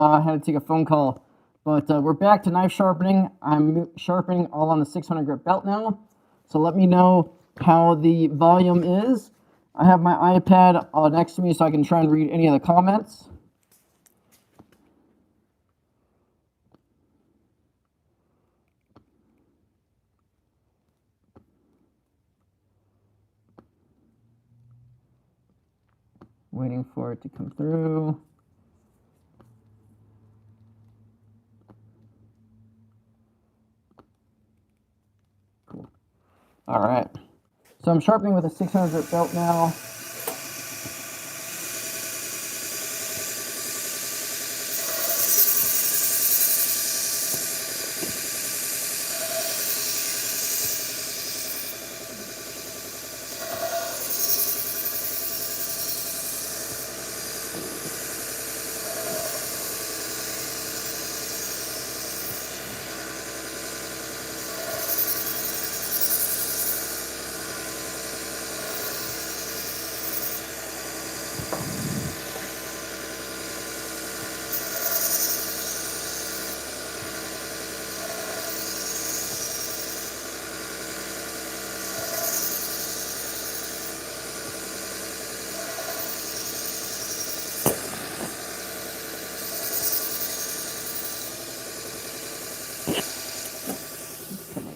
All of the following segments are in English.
I had to take a phone call. But we're back to knife sharpening. I'm sharpening all on the 600 grit belt now. So let me know how the volume is. I have my iPad next to me so I can try and read any of the comments. Waiting for it to come through. Cool. All right. So I'm sharpening with a 600 grit belt now.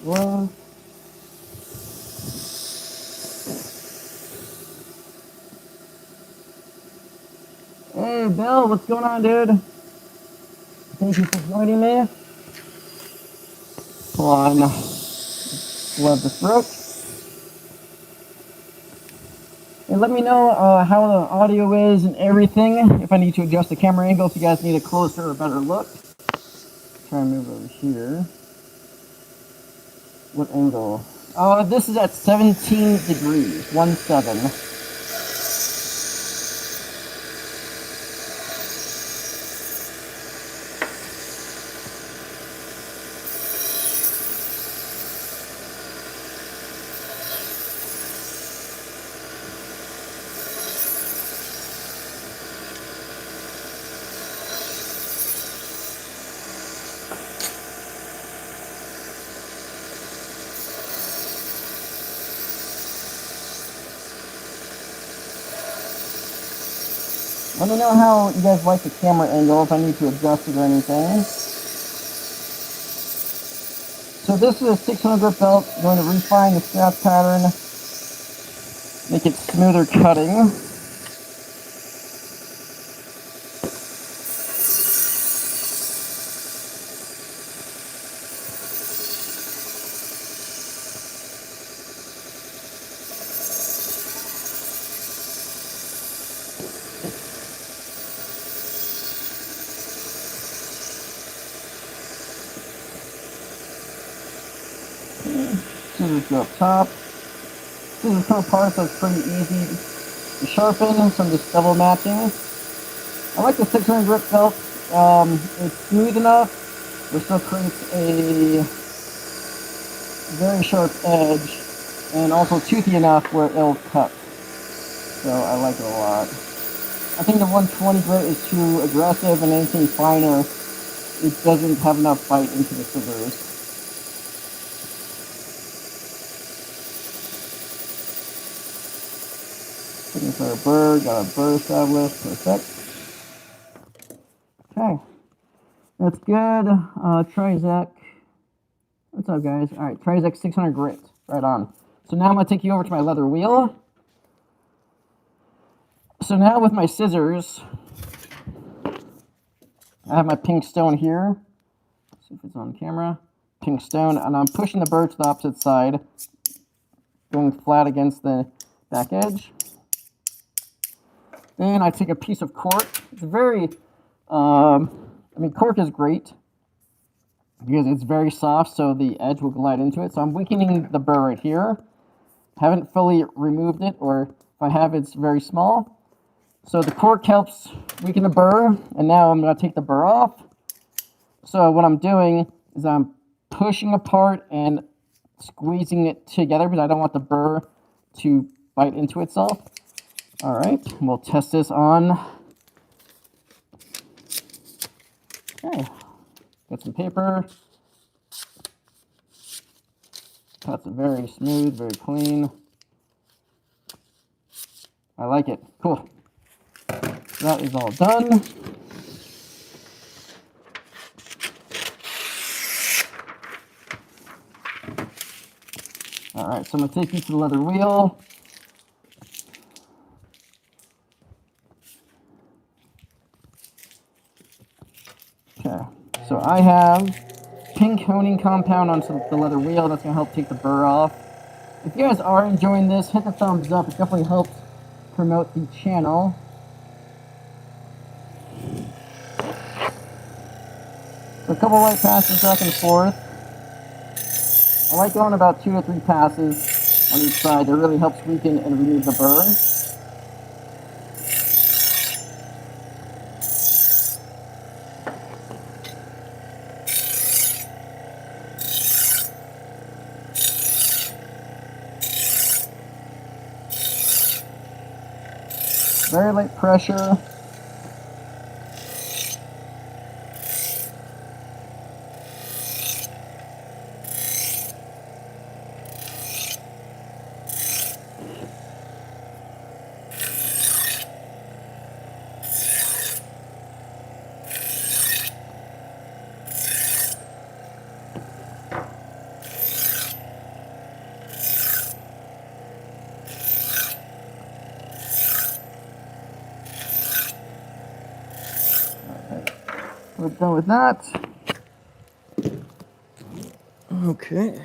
Well, hey, Bill, what's going on, dude? Thank you for joining me. Hold on. Love this rope. And let me know how the audio is and everything. If I need to adjust the camera angle, if you guys need a closer or better look. Try and move over here. What angle? This is at 17 degrees, 17. Let me know how you guys like the camera angle, if I need to adjust it or anything. So this is a 600 grit belt. I'm going to refine the scratch pattern, make it smoother cutting. Scissors go up top. Scissors come apart, so it's pretty easy to sharpen, so I'm just double matching. I like the 600 grit belt. It's smooth enough, but still creates a very sharp edge, and also toothy enough where it'll cut. So I like it a lot. I think the 120 grit is too aggressive, and anything finer, it doesn't have enough bite into the scissors. Looking for a burr, got a burr established, perfect. Okay, that's good. Trizec, what's up, guys? All right, Trizec 600 grit, right on. So now I'm gonna take you over to my leather wheel. So now with my scissors, I have my pink stone here. Let's see if it's on camera. Pink stone, and I'm pushing the burr to the opposite side, going flat against the back edge. Then I take a piece of cork. It's very, cork is great because it's very soft, so the edge will glide into it. So I'm weakening the burr right here. Haven't fully removed it, or if I have, it's very small. So the cork helps weaken the burr, and now I'm going to take the burr off. So what I'm doing is I'm pushing apart and squeezing it together because I don't want the burr to bite into itself. All right, we'll test this on Okay, got some paper. Cuts it very smooth, very clean. I like it. Cool. That is all done. All right, so I'm gonna take you to the leather wheel. Okay, so I have pink honing compound onto the leather wheel. That's gonna help take the burr off. If you guys are enjoying this, hit the thumbs up. It definitely helps promote the channel. So a couple light passes back and forth. I like going about 2 to 3 passes on each side. That really helps weaken and remove the burr. Very light pressure. We're done with that. Okay.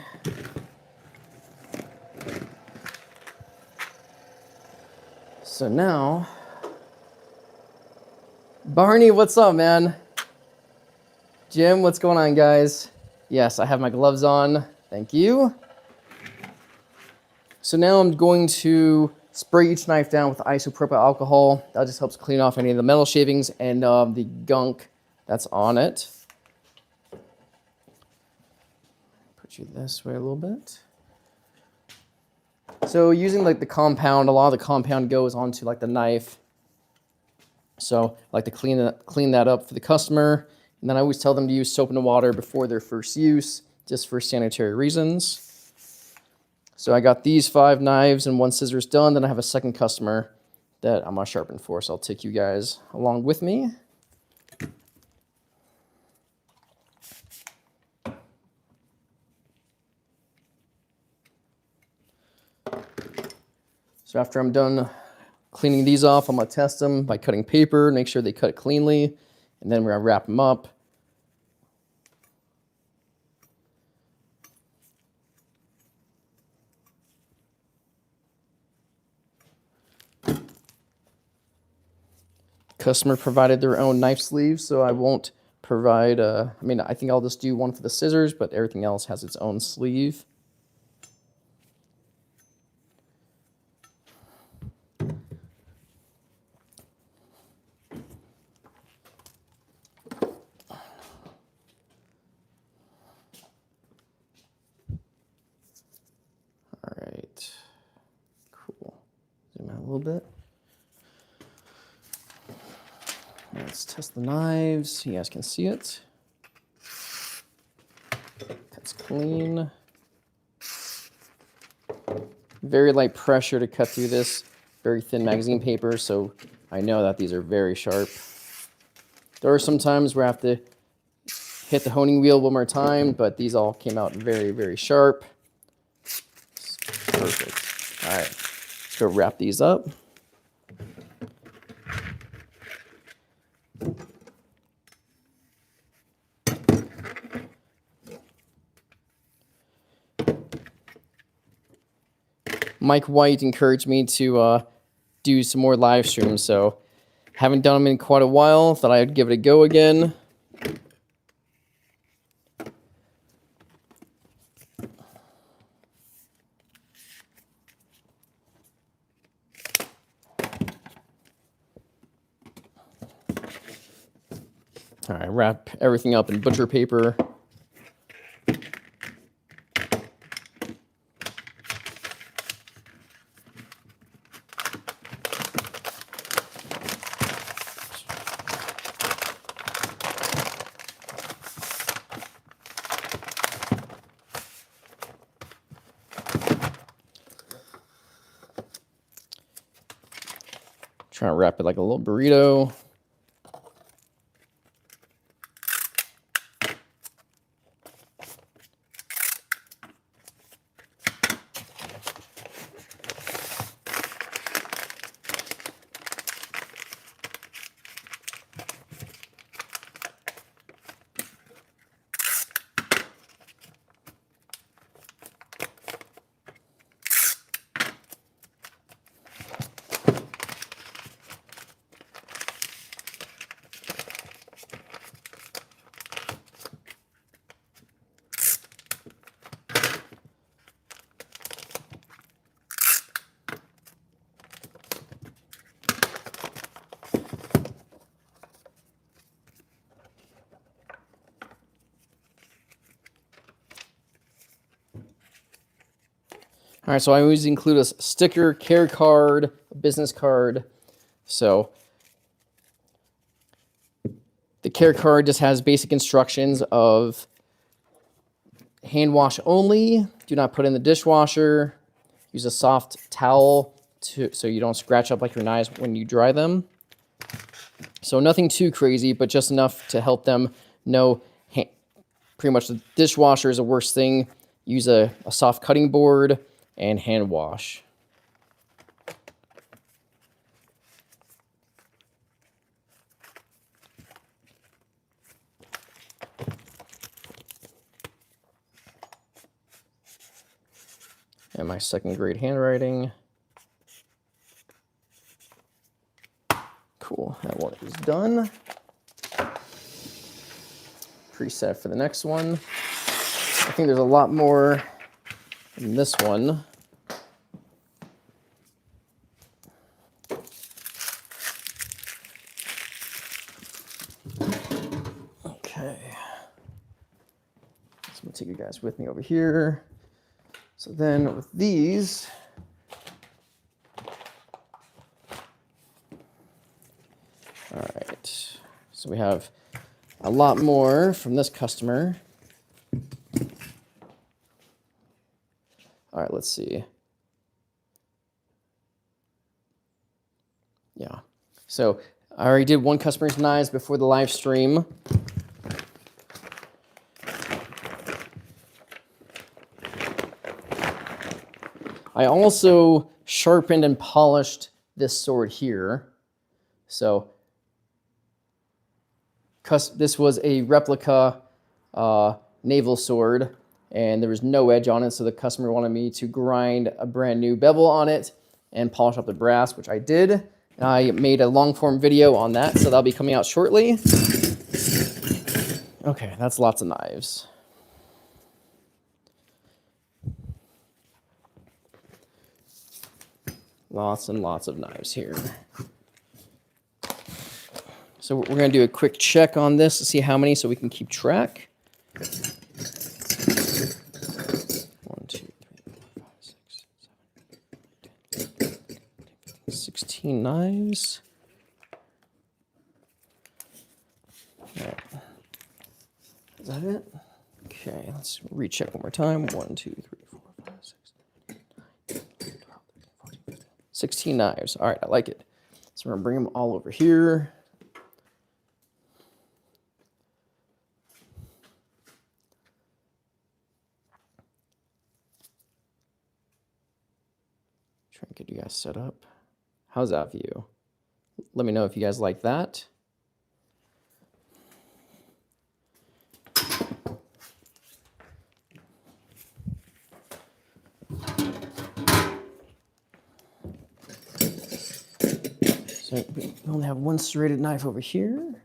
So now, Barney, what's up, man? Jim, what's going on, guys? Yes, I have my gloves on. Thank you. So now I'm going to spray each knife down with isopropyl alcohol. That just helps clean off any of the metal shavings and the gunk that's on it. Put you this way a little bit. So using like the compound, a lot of the compound goes onto like the knife. So I like to clean that up for the customer. And then I always tell them to use soap and water before their first use, just for sanitary reasons. So I got these 5 knives and 1 scissors done. Then I have a second customer that I'm gonna sharpen for. So I'll take you guys along with me. So after I'm done cleaning these off, I'm gonna test them by cutting paper, make sure they cut cleanly, and then we're gonna wrap them up. Customer provided their own knife sleeves, so I won't provide, I think I'll just do one for the scissors, but everything else has its own sleeve. All right, cool. Zoom out a little bit. Let's test the knives. You guys can see it. Cuts clean. Very light pressure to cut through this very thin magazine paper, so I know that these are very sharp. There are some times where I have to hit the honing wheel one more time, but these all came out very, very sharp. Perfect. All right, let's go wrap these up. Mike White encouraged me to do some more live streams, so haven't done them in quite a while. Thought I'd give it a go again. All right, wrap everything up in butcher paper. Trying to wrap it like a little burrito. All right, so I always include a sticker, care card, a business card. So the care card just has basic instructions of hand wash only, do not put in the dishwasher, use a soft towel so you don't scratch up like your knives when you dry them. So nothing too crazy, but just enough to help them know pretty much the dishwasher is the worst thing. Use a soft cutting board and hand wash. And my second grade handwriting. Cool, that one is done. Preset for the next one. I think there's a lot more in this one. Okay. So I'm gonna take you guys with me over here. So then with these, all right, so we have a lot more from this customer. All right, let's see. Yeah, so I already did one customer's knives before the live stream. I also sharpened and polished this sword here. So this was a replica naval sword, and there was no edge on it, so the customer wanted me to grind a brand new bevel on it and polish up the brass, which I did. And I made a long form video on that, so that'll be coming out shortly. Okay, that's lots of knives. Lots and lots of knives here. So we're going to do a quick check on this to see how many so we can keep track. 1, 2, 3, 4, 5, 6, 7, 8, 9, 16 knives. All right. Is that it? Okay, let's recheck one more time. 1, 2, 3, 4, 5, 6, 7, 8, 9, 10, 11, 12, 13, 14, 15. 16 knives. All right, I like it. So we're going to bring them all over here. Try and get you guys set up. How's that view? Let me know if you guys like that. So we only have one serrated knife over here. And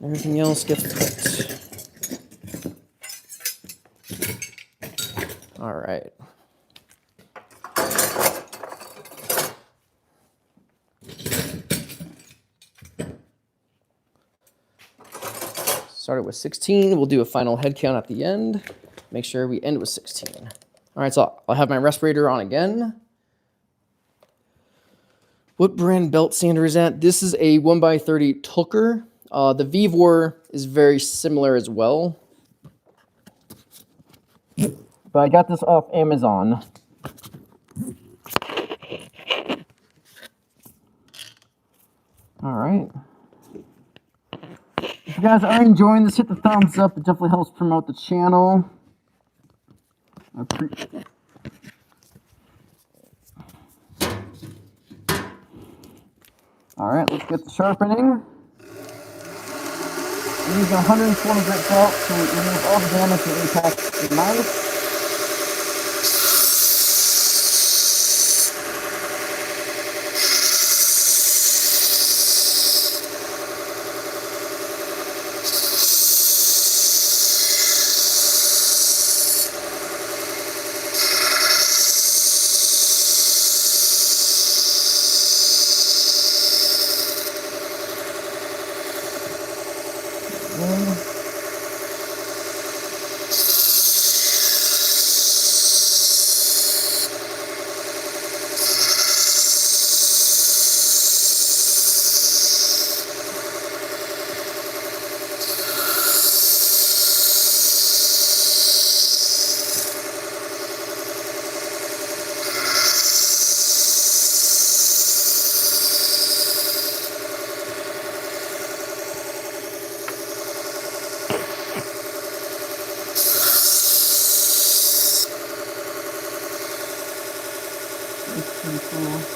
everything else gets cut. All right. Started with 16. We'll do a final head count at the end. Make sure we end with 16. All right, so I'll have my respirator on again. What brand belt sander is that? This is a 1x30 Tulker. The Vivor is very similar as well. But I got this off Amazon. All right. If you guys are enjoying this, hit the thumbs up. It definitely helps promote the channel. All right, let's get the sharpening. I'm using a 120 grit belt to remove all the damage and impact the knife.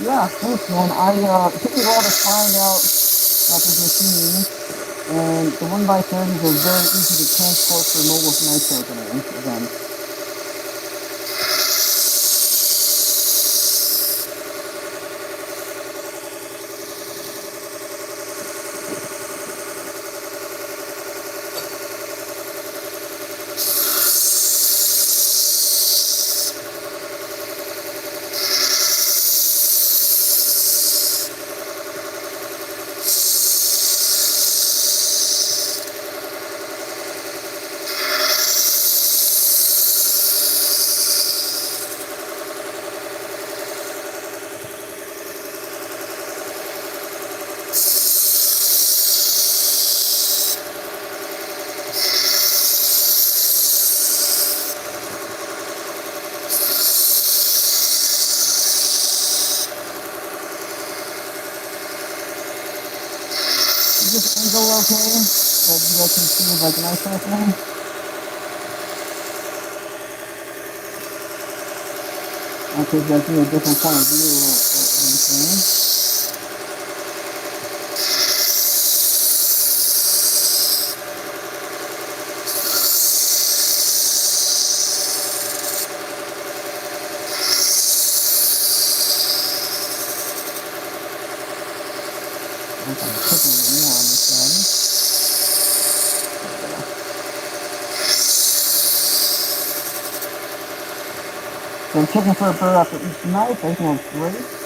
Yeah, thanks, man. It took me a while to find out about this machine, and the 1x30s are very easy to transport for mobile knife sharpening events. This angle okay, that you guys can see like knife sharpening. Okay, you guys need a different point of view or anything. I'm going to put a little more on this side. So I'm checking for a burr after each knife. I think that's great.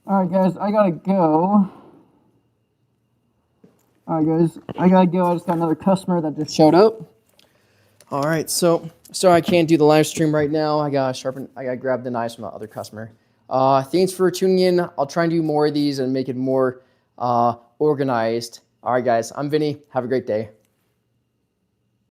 Alright guys, I gotta go. Alright guys, I gotta go. I just got another customer that just showed up. Alright, so sorry I can't do the live stream right now. I gotta grab the knives from the other customer. Thanks for tuning in. I'll try and do more of these and make it more organized. Alright guys, I'm Vinny. Have a great day.